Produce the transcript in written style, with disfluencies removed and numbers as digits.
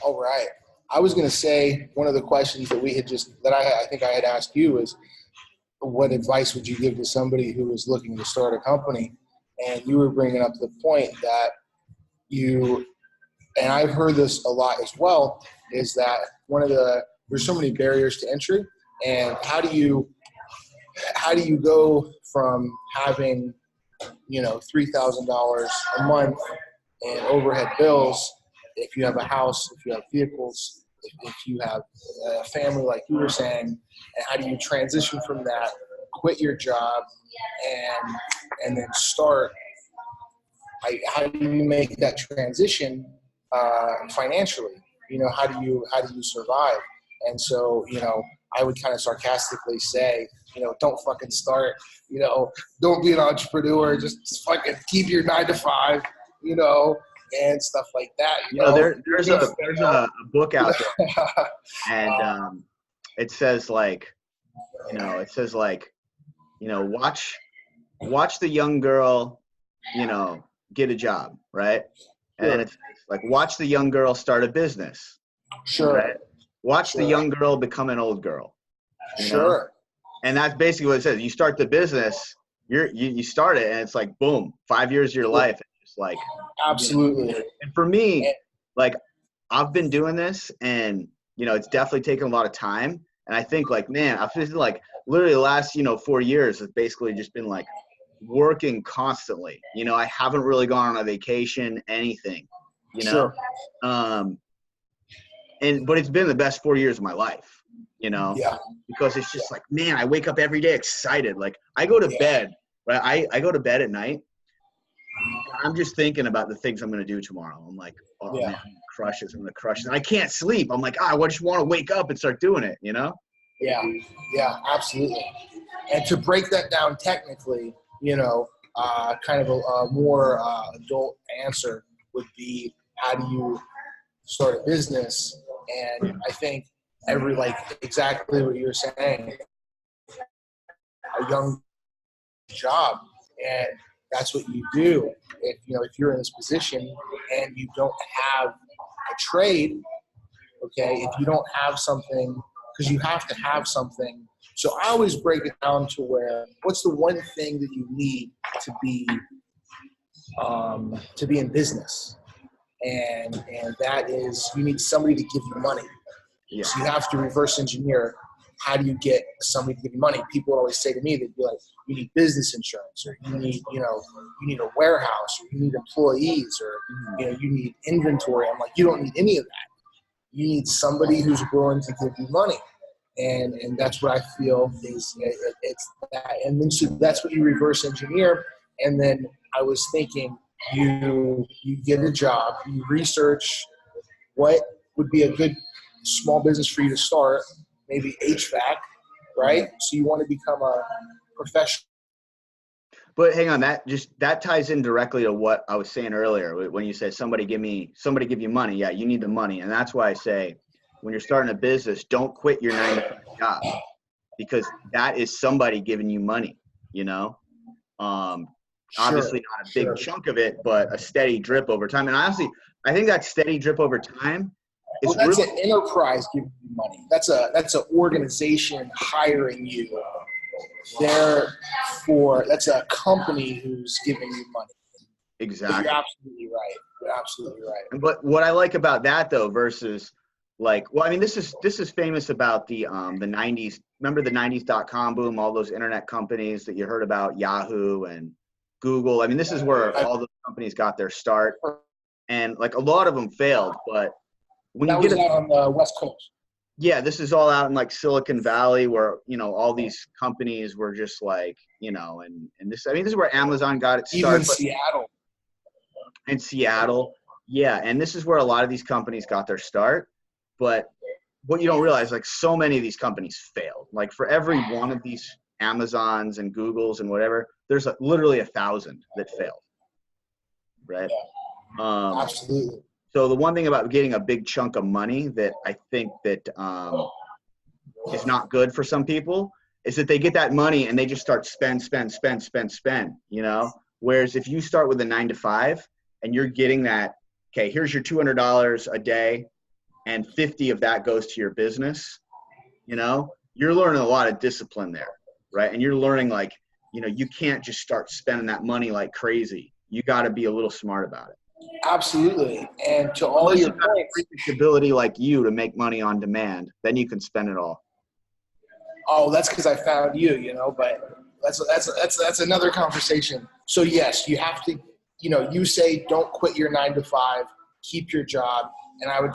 All right. I was going to say one of the questions that I think I had asked you is, what advice would you give to somebody who is looking to start a company? And you were bringing up the point that you, and I've heard this a lot as well, is that there's so many barriers to entry, and how do you go from having, $3,000 a month and overhead bills, if you have a house, if you have vehicles, if you have a family like you were saying, and how do you transition from that, quit your job, and then start? How do you make that transition financially? How do you survive? And so, I would kind of sarcastically say, don't fucking start. Don't be an entrepreneur. Just fucking keep your 9 to 5. And stuff like that. There's a book out there, and it says watch the young girl, get a job, right? And then it's like, watch the young girl start a business. Sure. Right? Watch the young girl become an old girl. Sure. And that's basically what it says. You start the business, you start it, and it's like, boom, 5 years of your life. It's like, absolutely. And for me, like, I've been doing this, and it's definitely taken a lot of time. And I think, like, man, I feel like literally the last 4 years has basically just been like working constantly. I haven't really gone on a vacation, anything. Sure. But it's been the best 4 years of my life. Yeah. Because it's just like, man, I wake up every day excited. Like, I go to bed, right? I go to bed at night. I'm just thinking about the things I'm going to do tomorrow. I'm like, oh man, I'm going to crush this. I'm going to crush this. And I can't sleep. I'm like, I just want to wake up and start doing it, Yeah. Yeah, absolutely. And to break that down technically, kind of a more adult answer would be, how do you start a business? And I think exactly what you're saying, a young job, and that's what you do. If you're in this position and you don't have a trade, okay, if you don't have something, because you have to have something. So I always break it down to where, what's the one thing that you need to be in business? And that is, you need somebody to give you money. Yeah. So you have to reverse engineer. How do you get somebody to give you money? People would always say to me, they'd be like, you need business insurance, or you need a warehouse, or you need employees, or you need inventory. I'm like, you don't need any of that. You need somebody who's willing to give you money. And that's what I feel is it's that. And then so that's what you reverse engineer. And then I was thinking, you get a job, you research what would be a good small business for you to start, maybe HVAC, right? So you want to become a professional. But hang on, that ties in directly to what I was saying earlier when you said somebody give you money. Yeah, you need the money. And that's why I say, when you're starting a business, don't quit your 9-to-5 job, because that is somebody giving you money, Obviously not a big chunk of it, but a steady drip over time. And honestly, I think that steady drip over time is that's an enterprise giving you money. That's an organization hiring you. Therefore, that's a company who's giving you money. Exactly. You're absolutely right. But what I like about that, though, versus this is famous about the 90s. Remember the 90s.com boom, all those internet companies that you heard about, Yahoo and Google. I mean, this is where all those companies got their start, and like a lot of them failed. But when that you was out on the West Coast. Yeah, this is all out in like Silicon Valley, where all these companies were just like, and this. I mean, this is where Amazon got its start. Even Seattle. In Seattle, yeah, and this is where a lot of these companies got their start. But what you don't realize, like, so many of these companies failed. Like, for every one of these Amazons and Googles and whatever, there's literally 1,000 that failed, right? Yeah. Absolutely. So the one thing about getting a big chunk of money that I think that is not good for some people is that they get that money and they just start spend. Whereas if you start with a 9-to-5 and you're getting that, okay, here's your $200 a day. and 50 of that goes to your business, you know, you're learning a lot of discipline there, right? And you're learning, like, you know, you can't just start spending that money like crazy. You got to be a little smart about it. Absolutely. And to all Unless your you've got points, predictability like you to make money on demand, then you can spend it all. oh, that's because I found you, you know, but that's another conversation. So yes, you have to, you know, you say don't quit your 9 to 5, keep your job. And I would